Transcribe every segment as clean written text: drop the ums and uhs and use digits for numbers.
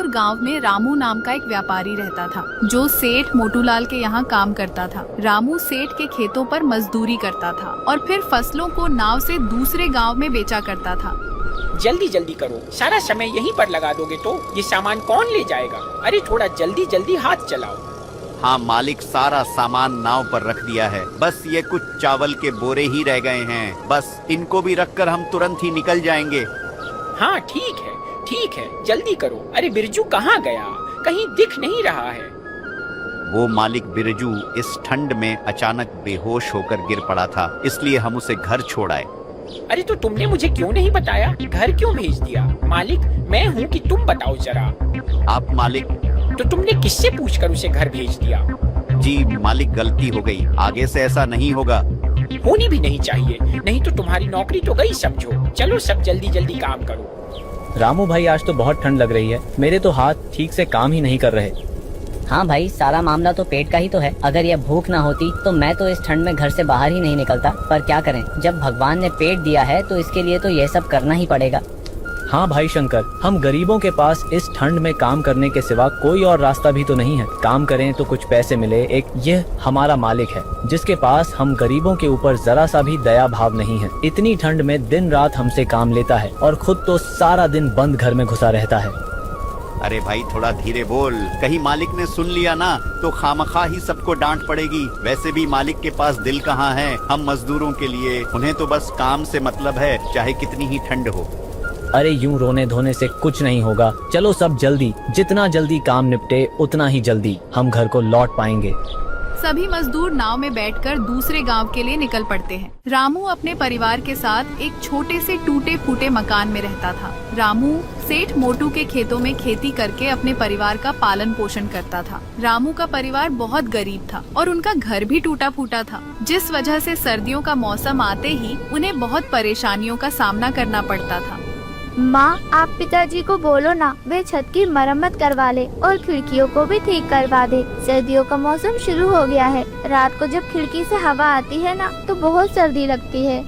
मजदूर गांव में रामू नाम का एक व्यापारी रहता था जो सेठ मोटूलाल के यहाँ काम करता था। रामू सेठ के खेतों पर मजदूरी करता था और फिर फसलों को नाव से दूसरे गांव में बेचा करता था। जल्दी जल्दी करो, सारा समय यहीं पर लगा दोगे तो ये सामान कौन ले जाएगा? अरे थोड़ा जल्दी जल्दी हाथ चलाओ। हाँ मालिक, सारा सामान नाव पर रख दिया है, बस ये कुछ चावल के बोरे ही रह गए हैं, बस इनको भी रखकर हम तुरंत ही निकल जाएंगे। हाँ ठीक है, जल्दी करो। अरे बिरजू कहाँ गया? कहीं दिख नहीं रहा है। वो मालिक बिरजू इस ठंड में अचानक बेहोश होकर गिर पड़ा था, इसलिए हम उसे घर छोड़ आए। अरे तो तुमने मुझे क्यों नहीं बताया? घर क्यों भेज दिया? मालिक मैं हूँ कि तुम बताओ जरा। आप मालिक? तो तुमने किससे पूछकर उसे घर भेज दिया? जी मालिक, गलती हो गई, आगे से ऐसा नहीं होगा। होनी भी नहीं चाहिए, नहीं तो तुम्हारी नौकरी तो गई समझो। चलो सब जल्दी जल्दी काम करो। रामू भाई, आज तो बहुत ठंड लग रही है, मेरे तो हाथ ठीक से काम ही नहीं कर रहे। हाँ भाई, सारा मामला तो पेट का ही तो है। अगर यह भूख ना होती तो मैं तो इस ठंड में घर से बाहर ही नहीं निकलता, पर क्या करें, जब भगवान ने पेट दिया है तो इसके लिए तो यह सब करना ही पड़ेगा। हाँ भाई शंकर, हम गरीबों के पास इस ठंड में काम करने के सिवा कोई और रास्ता भी तो नहीं है। काम करें तो कुछ पैसे मिले, एक यह हमारा मालिक है जिसके पास हम गरीबों के ऊपर जरा सा भी दया भाव नहीं है। इतनी ठंड में दिन रात हमसे काम लेता है और खुद तो सारा दिन बंद घर में घुसा रहता है। अरे भाई थोड़ा धीरे बोल, कहीं मालिक ने सुन लिया ना तो खामखा ही सबको डांट पड़ेगी। वैसे भी मालिक के पास दिल कहाँ है हम मजदूरों के लिए, उन्हें तो बस काम से मतलब है, चाहे कितनी ही ठंड हो। अरे यूं रोने धोने से कुछ नहीं होगा, चलो सब जल्दी, जितना जल्दी काम निपटे उतना ही जल्दी हम घर को लौट पाएंगे। सभी मजदूर नाव में बैठकर दूसरे गांव के लिए निकल पड़ते हैं। रामू अपने परिवार के साथ एक छोटे से टूटे फूटे मकान में रहता था। रामू सेठ मोटू के खेतों में खेती करके अपने परिवार का पालन पोषण करता था। रामू का परिवार बहुत गरीब था और उनका घर भी टूटा फूटा था, जिस वजह से सर्दियों का मौसम आते ही उन्हें बहुत परेशानियों का सामना करना पड़ता था। माँ, आप पिताजी को बोलो ना, वे छत की मरम्मत करवा ले और खिड़कियों को भी ठीक करवा दे। सर्दियों का मौसम शुरू हो गया है, रात को जब खिड़की से हवा आती है ना तो बहुत सर्दी लगती है।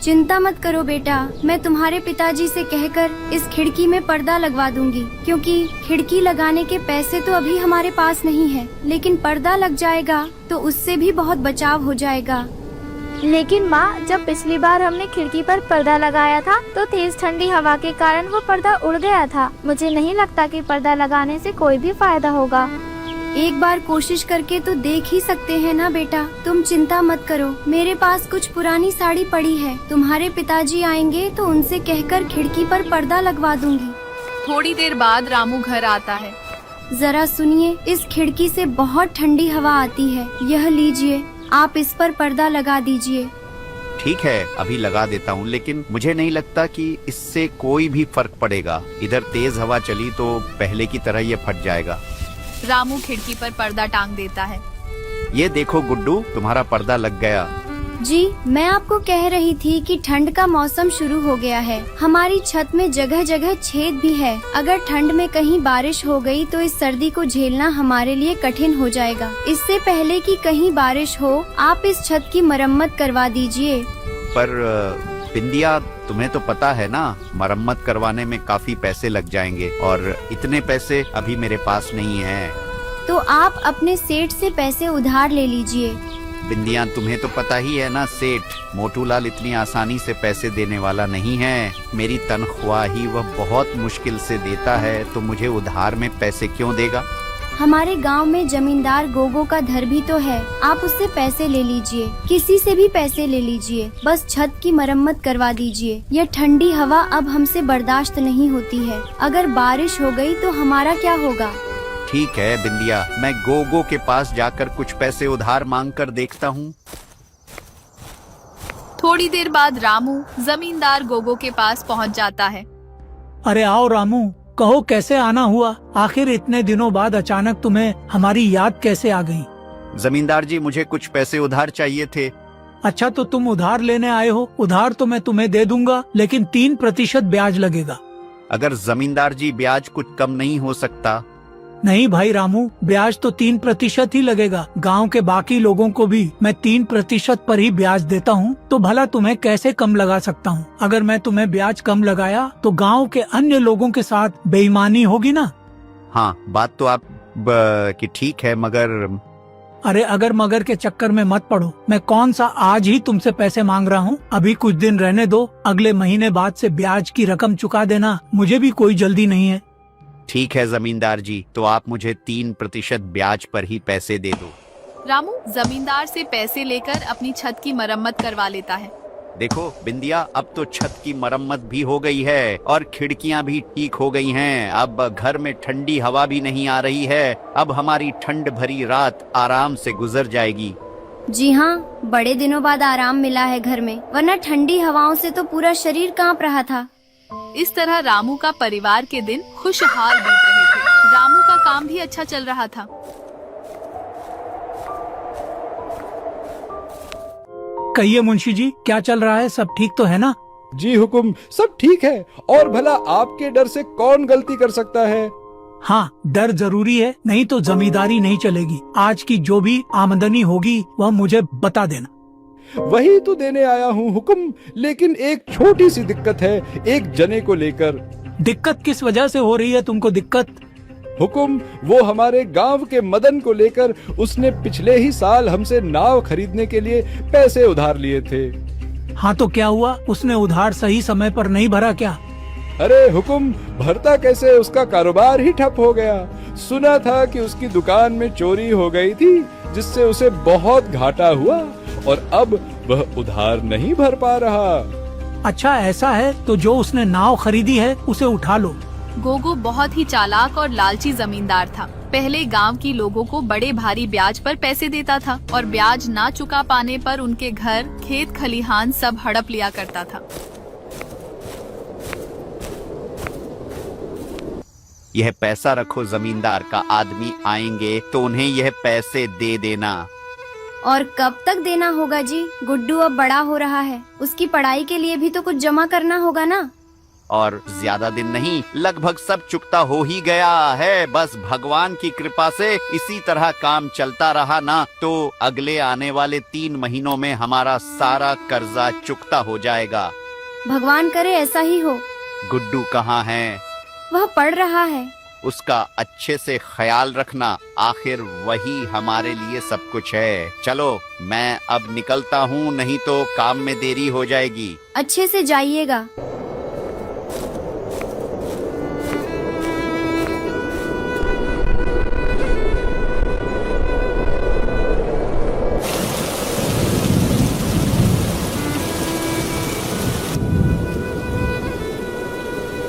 चिंता मत करो बेटा, मैं तुम्हारे पिताजी से कहकर इस खिड़की में पर्दा लगवा दूंगी, क्योंकि खिड़की लगाने के पैसे तो अभी हमारे पास नहीं है, लेकिन पर्दा लग जाएगा तो उससे भी बहुत बचाव हो जाएगा। लेकिन माँ, जब पिछली बार हमने खिड़की पर पर्दा लगाया था तो तेज ठंडी हवा के कारण वो पर्दा उड़ गया था। मुझे नहीं लगता कि पर्दा लगाने से कोई भी फायदा होगा। एक बार कोशिश करके तो देख ही सकते हैं ना बेटा, तुम चिंता मत करो, मेरे पास कुछ पुरानी साड़ी पड़ी है, तुम्हारे पिताजी आएंगे तो उनसे कहकर खिड़की पर पर्दा लगवा दूंगी। थोड़ी देर बाद रामू घर आता है। जरा सुनिए, इस खिड़की से बहुत ठंडी हवा आती है, यह लीजिए, आप इस पर पर्दा लगा दीजिए। ठीक है, अभी लगा देता हूँ, लेकिन मुझे नहीं लगता कि इससे कोई भी फर्क पड़ेगा। इधर तेज हवा चली तो पहले की तरह ये फट जाएगा। रामू खिड़की पर पर्दा टांग देता है। ये देखो गुड्डू, तुम्हारा पर्दा लग गया। जी, मैं आपको कह रही थी कि ठंड का मौसम शुरू हो गया है, हमारी छत में जगह जगह छेद भी है। अगर ठंड में कहीं बारिश हो गई तो इस सर्दी को झेलना हमारे लिए कठिन हो जाएगा। इससे पहले कि कहीं बारिश हो, आप इस छत की मरम्मत करवा दीजिए। पर बिंदिया, तुम्हें तो पता है ना, मरम्मत करवाने में काफी पैसे लग जाएंगे और इतने पैसे अभी मेरे पास नहीं है। तो आप अपने सेठ से पैसे उधार ले लीजिए। बिंदिया, तुम्हें तो पता ही है ना, सेठ मोटूलाल इतनी आसानी से पैसे देने वाला नहीं है। मेरी तनख्वाह ही वह बहुत मुश्किल से देता है, तो मुझे उधार में पैसे क्यों देगा? हमारे गांव में जमींदार गोगो का घर भी तो है, आप उससे पैसे ले लीजिए, किसी से भी पैसे ले लीजिए, बस छत की मरम्मत करवा दीजिए। यह ठंडी हवा अब हमसे बर्दाश्त नहीं होती है, अगर बारिश हो गई तो हमारा क्या होगा? ठीक है बिंदिया, मैं गोगो के पास जाकर कुछ पैसे उधार मांग कर देखता हूँ। थोड़ी देर बाद रामू जमींदार गोगो के पास पहुँच जाता है। अरे आओ रामू, कहो कैसे आना हुआ? आखिर इतने दिनों बाद अचानक तुम्हें हमारी याद कैसे आ गई? जमींदार जी, मुझे कुछ पैसे उधार चाहिए थे। अच्छा, तो तुम उधार लेने आए हो? उधार तो मैं तुम्हें दे दूंगा, लेकिन 3% ब्याज लगेगा। अगर जमींदार जी ब्याज कुछ कम नहीं हो सकता? नहीं भाई रामू, ब्याज तो 3% ही लगेगा। गांव के बाकी लोगों को भी मैं 3% पर ही ब्याज देता हूँ, तो भला तुम्हें कैसे कम लगा सकता हूँ? अगर मैं तुम्हें ब्याज कम लगाया तो गांव के अन्य लोगों के साथ बेईमानी होगी ना। हाँ, बात तो आप की ठीक है, मगर अरे अगर मगर के चक्कर में मत पड़ो। मैं कौन सा आज ही तुमसे पैसे मांग रहा हूँ। अभी कुछ दिन रहने दो, अगले महीने बाद से ब्याज की रकम चुका देना। मुझे भी कोई जल्दी नहीं है। ठीक है जमींदार जी, तो आप मुझे 3% ब्याज पर ही पैसे दे दो। रामू जमींदार से पैसे लेकर अपनी छत की मरम्मत करवा लेता है। देखो बिंदिया, अब तो छत की मरम्मत भी हो गई है और खिड़कियां भी ठीक हो गई हैं। अब घर में ठंडी हवा भी नहीं आ रही है। अब हमारी ठंड भरी रात आराम से गुजर जाएगी। जी हाँ, बड़े दिनों बाद आराम मिला है घर में, वरना ठंडी हवाओं से तो पूरा शरीर कांप रहा था। इस तरह रामू का परिवार के दिन खुशहाल बीत रहे थे। रामू का काम भी अच्छा चल रहा था। कहिए मुंशी जी, क्या चल रहा है? सब ठीक तो है ना? जी हुकुम, सब ठीक है। और भला आपके डर से कौन गलती कर सकता है? हाँ, डर जरूरी है, नहीं तो जमींदारी नहीं चलेगी। आज की जो भी आमदनी होगी वह मुझे बता देना। वही तो देने आया हूँ हुकुम, लेकिन एक छोटी सी दिक्कत है, एक जने को लेकर। दिक्कत किस वजह से हो रही है तुमको दिक्कत? हुकुम, वो हमारे गांव के मदन को लेकर उसने पिछले ही साल हमसे नाव खरीदने के लिए पैसे उधार लिए थे। हाँ तो क्या हुआ? उसने उधार सही समय पर नहीं भरा क्या? अरे हुकुम, भरता कैसे, उसका कारोबार ही ठप हो गया। सुना था कि उसकी दुकान में चोरी हो गई थी, जिससे उसे बहुत घाटा हुआ और अब वह उधार नहीं भर पा रहा। अच्छा ऐसा है, तो जो उसने नाव खरीदी है उसे उठा लो। गोगो बहुत ही चालाक और लालची जमींदार था। पहले गांव की लोगों को बड़े भारी ब्याज पर पैसे देता था और ब्याज ना चुका पाने पर उनके घर, खेत खलिहान सब हड़प लिया करता था। यह पैसा रखो, जमींदार का आदमी आएंगे तो उन्हें यह पैसे दे देना। और कब तक देना होगा जी? गुड्डू अब बड़ा हो रहा है, उसकी पढ़ाई के लिए भी तो कुछ जमा करना होगा ना। और ज्यादा दिन नहीं, लगभग सब चुकता हो ही गया है। बस भगवान की कृपा से इसी तरह काम चलता रहा ना, तो अगले आने वाले 3 महीनों में हमारा सारा कर्जा चुकता हो जाएगा। भगवान करे ऐसा ही हो। गुड्डू कहाँ है? वह पढ़ रहा है। उसका अच्छे से ख्याल रखना, आखिर वही हमारे लिए सब कुछ है। चलो मैं अब निकलता हूँ, नहीं तो काम में देरी हो जाएगी। अच्छे से जाइएगा।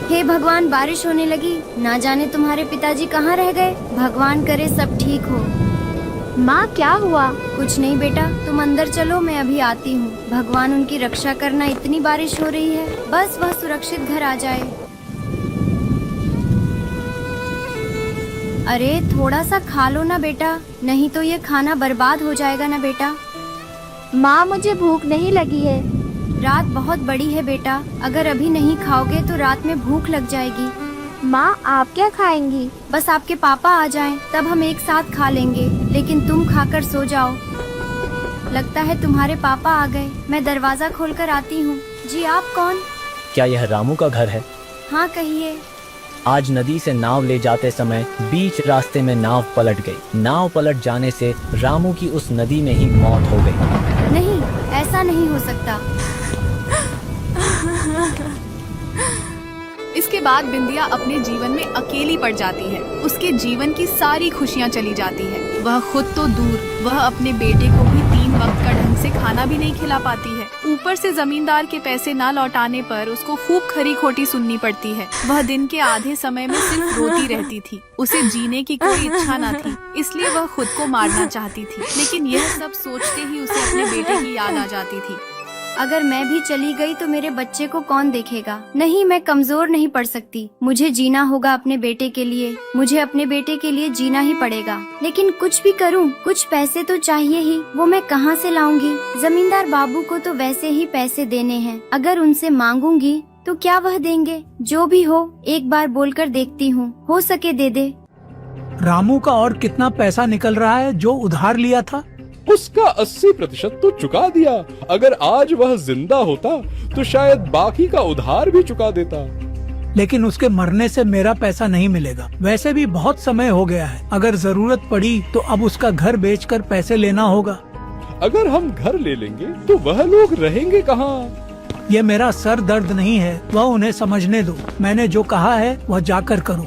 हे भगवान, बारिश होने लगी। ना जाने तुम्हारे पिताजी कहाँ रह गए। भगवान करे सब ठीक हो। माँ क्या हुआ? कुछ नहीं बेटा, तुम अंदर चलो, मैं अभी आती हूँ। भगवान उनकी रक्षा करना, इतनी बारिश हो रही है, बस वह सुरक्षित घर आ जाए। अरे थोड़ा सा खा लो ना बेटा, नहीं तो ये खाना बर्बाद हो जाएगा ना बेटा। माँ मुझे भूख नहीं लगी है। रात बहुत बड़ी है बेटा, अगर अभी नहीं खाओगे तो रात में भूख लग जाएगी। माँ आप क्या खाएंगी? बस आपके पापा आ जाएं, तब हम एक साथ खा लेंगे, लेकिन तुम खाकर सो जाओ। लगता है तुम्हारे पापा आ गए, मैं दरवाजा खोलकर आती हूँ। जी आप कौन? क्या यह रामू का घर है? हाँ कहिए। आज नदी से नाव ले जाते समय बीच रास्ते में नाव पलट गई। नाव पलट जाने से रामू की उस नदी में ही मौत हो गई। नहीं, ऐसा नहीं हो सकता। इसके बाद बिंदिया अपने जीवन में अकेली पड़ जाती है। उसके जीवन की सारी खुशियाँ चली जाती है। वह खुद तो दूर, वह अपने बेटे को भी 3 वक्त का ढंग से खाना भी नहीं खिला पाती है। ऊपर से जमींदार के पैसे ना लौटाने पर उसको खूब खरी खोटी सुननी पड़ती है। वह दिन के आधे समय में सिर्फ रोती रहती थी। उसे जीने की कोई इच्छा न थी, इसलिए वह खुद को मारना चाहती थी। लेकिन यह सब सोचते ही उसे अपने बेटे की याद आ जाती थी। अगर मैं भी चली गई तो मेरे बच्चे को कौन देखेगा? नहीं, मैं कमजोर नहीं पड़ सकती। मुझे जीना होगा अपने बेटे के लिए। मुझे अपने बेटे के लिए जीना ही पड़ेगा। लेकिन कुछ भी करूं, कुछ पैसे तो चाहिए ही। वो मैं कहां से लाऊंगी? जमींदार बाबू को तो वैसे ही पैसे देने हैं। अगर उनसे मांगूंगी तो क्या वह देंगे? जो भी हो, एक बार बोलकर देखती हूँ, हो सके दे दे। रामू का और कितना पैसा निकल रहा है जो उधार लिया था? उसका 80% तो चुका दिया। अगर आज वह जिंदा होता तो शायद बाकी का उधार भी चुका देता। लेकिन उसके मरने से मेरा पैसा नहीं मिलेगा। वैसे भी बहुत समय हो गया है, अगर जरूरत पड़ी तो अब उसका घर बेचकर पैसे लेना होगा। अगर हम घर ले लेंगे तो वह लोग रहेंगे कहाँ? ये मेरा सर दर्द नहीं है, वह उन्हें समझने दो। मैंने जो कहा है वह जाकर करो।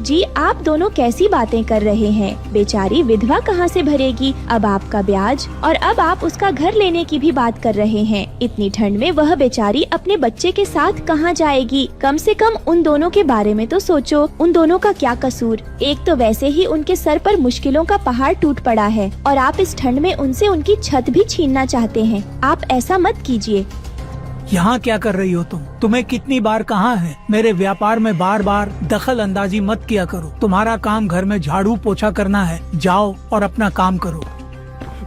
जी आप दोनों कैसी बातें कर रहे हैं? बेचारी विधवा कहाँ से भरेगी अब आपका ब्याज, और अब आप उसका घर लेने की भी बात कर रहे हैं। इतनी ठंड में वह बेचारी अपने बच्चे के साथ कहाँ जाएगी? कम से कम उन दोनों के बारे में तो सोचो। उन दोनों का क्या कसूर? एक तो वैसे ही उनके सर पर मुश्किलों का पहाड़ टूट पड़ा है, और आप इस ठंड में उनसे उनकी छत भी छीनना चाहते हैं। आप ऐसा मत कीजिए। यहाँ क्या कर रही हो तुम? तुम्हें कितनी बार कहा है मेरे व्यापार में बार बार दखल अंदाजी मत किया करो। तुम्हारा काम घर में झाड़ू पोछा करना है, जाओ और अपना काम करो।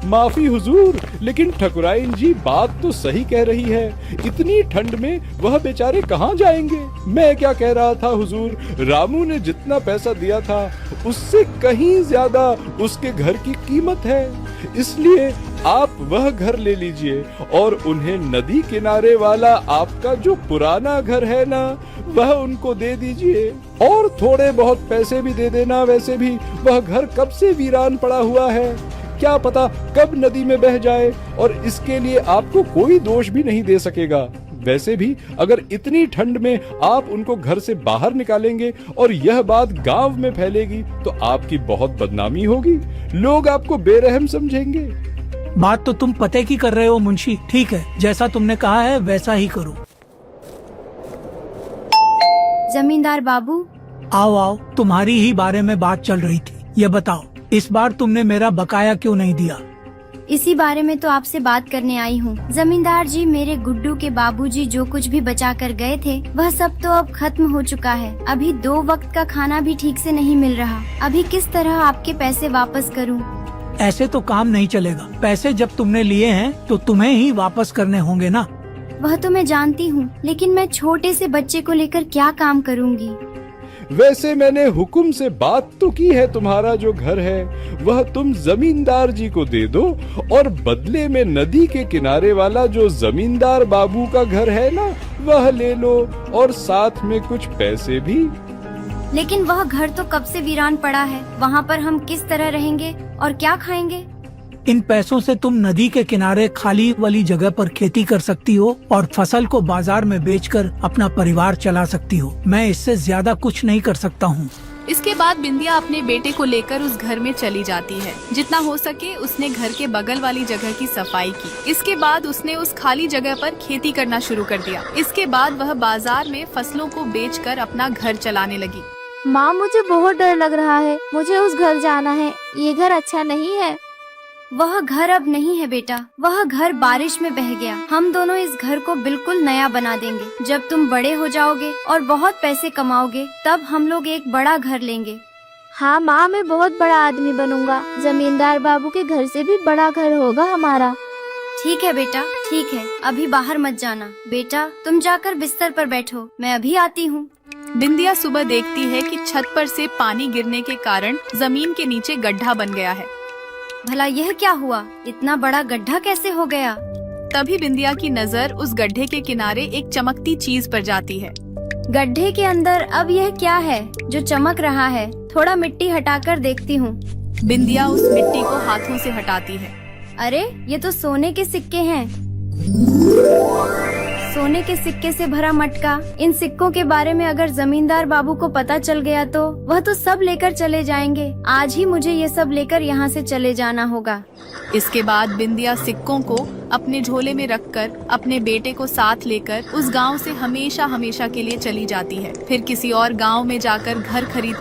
माफी हुजूर, लेकिन ठकुराइन जी बात तो सही कह रही है। इतनी ठंड में वह बेचारे कहाँ जाएंगे? मैं क्या कह रहा था हुजूर, रामू ने जितना पैसा दिया था उससे कहीं ज्यादा उसके घर की कीमत है। इसलिए आप वह घर ले लीजिए और उन्हें नदी किनारे वाला आपका जो पुराना घर है ना, वह उनको दे दीजिए, और थोड़े बहुत पैसे भी दे देना। वैसे भी वह घर कब से वीरान पड़ा हुआ है, क्या पता कब नदी में बह जाए, और इसके लिए आपको कोई दोष भी नहीं दे सकेगा। वैसे भी अगर इतनी ठंड में आप उनको घर से बाहर निकालेंगे और यह बात गांव में फैलेगी तो आपकी बहुत बदनामी होगी, लोग आपको बेरहम समझेंगे। बात तो तुम पते की कर रहे हो मुंशी। ठीक है, जैसा तुमने कहा है वैसा ही करो। जमींदार बाबू, आओ आओ, तुम्हारी ही बारे में बात चल रही थी। ये बताओ, इस बार तुमने मेरा बकाया क्यों नहीं दिया? इसी बारे में तो आपसे बात करने आई हूँ। जमींदार जी, मेरे गुड्डू के बाबूजी जो कुछ भी बचा कर गए थे वह सब तो अब खत्म हो चुका है। अभी 2 वक्त का खाना भी ठीक से नहीं मिल रहा। अभी किस तरह आपके पैसे वापस करूँ? ऐसे तो काम नहीं चलेगा। पैसे जब तुमने लिए हैं तो तुम्हें ही वापस करने होंगे ना। वह तो मैं जानती हूँ, लेकिन मैं छोटे से बच्चे को लेकर क्या काम करूँगी? वैसे मैंने हुक्म से बात तो की है, तुम्हारा जो घर है वह तुम जमींदार जी को दे दो, और बदले में नदी के किनारे वाला जो जमींदार बाबू का घर है ना, वह ले लो, और साथ में कुछ पैसे भी। लेकिन वह घर तो कब से वीरान पड़ा है, वहाँ पर हम किस तरह रहेंगे और क्या खाएंगे? इन पैसों से तुम नदी के किनारे खाली वाली जगह पर खेती कर सकती हो और फसल को बाजार में बेचकर अपना परिवार चला सकती हो। मैं इससे ज्यादा कुछ नहीं कर सकता हूँ। इसके बाद बिंदिया अपने बेटे को लेकर उस घर में चली जाती है। जितना हो सके उसने घर के बगल वाली जगह की सफाई की। इसके बाद उसने उस खाली जगह पर खेती करना शुरू कर दिया। इसके बाद वह बाजार में फसलों को बेचकर अपना घर चलाने लगी। माँ, मुझे बहुत डर लग रहा है। मुझे उस घर जाना है। ये घर अच्छा नहीं है। वह घर अब नहीं है बेटा, वह घर बारिश में बह गया। हम दोनों इस घर को बिल्कुल नया बना देंगे। जब तुम बड़े हो जाओगे और बहुत पैसे कमाओगे तब हम लोग एक बड़ा घर लेंगे। हाँ माँ, मैं बहुत बड़ा आदमी बनूंगा। जमींदार बाबू के घर से भी बड़ा घर होगा हमारा। ठीक है बेटा, ठीक है। अभी बाहर मत जाना। बेटा, तुम जाकर बिस्तर पर बैठो, मैं अभी आती हूँ। बिंदिया सुबह देखती है कि छत पर से पानी गिरने के कारण जमीन के नीचे गड्ढा बन गया है। भला यह क्या हुआ? इतना बड़ा गड्ढा कैसे हो गया? तभी बिंदिया की नजर उस गड्ढे के किनारे एक चमकती चीज पर जाती है। गड्ढे के अंदर अब यह क्या है जो चमक रहा है? थोड़ा मिट्टी हटाकर देखती हूँ। बिंदिया उस मिट्टी को हाथों से हटाती है। अरे, ये तो सोने के सिक्के हैं। सोने के सिक्के से भरा मटका। इन सिक्कों के बारे में अगर जमींदार बाबू को पता चल गया तो वह तो सब लेकर चले जाएंगे। आज ही मुझे ये सब लेकर यहाँ से चले जाना होगा। इसके बाद बिंदिया सिक्कों को अपने झोले में रखकर अपने बेटे को साथ लेकर उस गांव से हमेशा हमेशा के लिए चली जाती है। फिर किसी और गांव में जाकर घर खरीद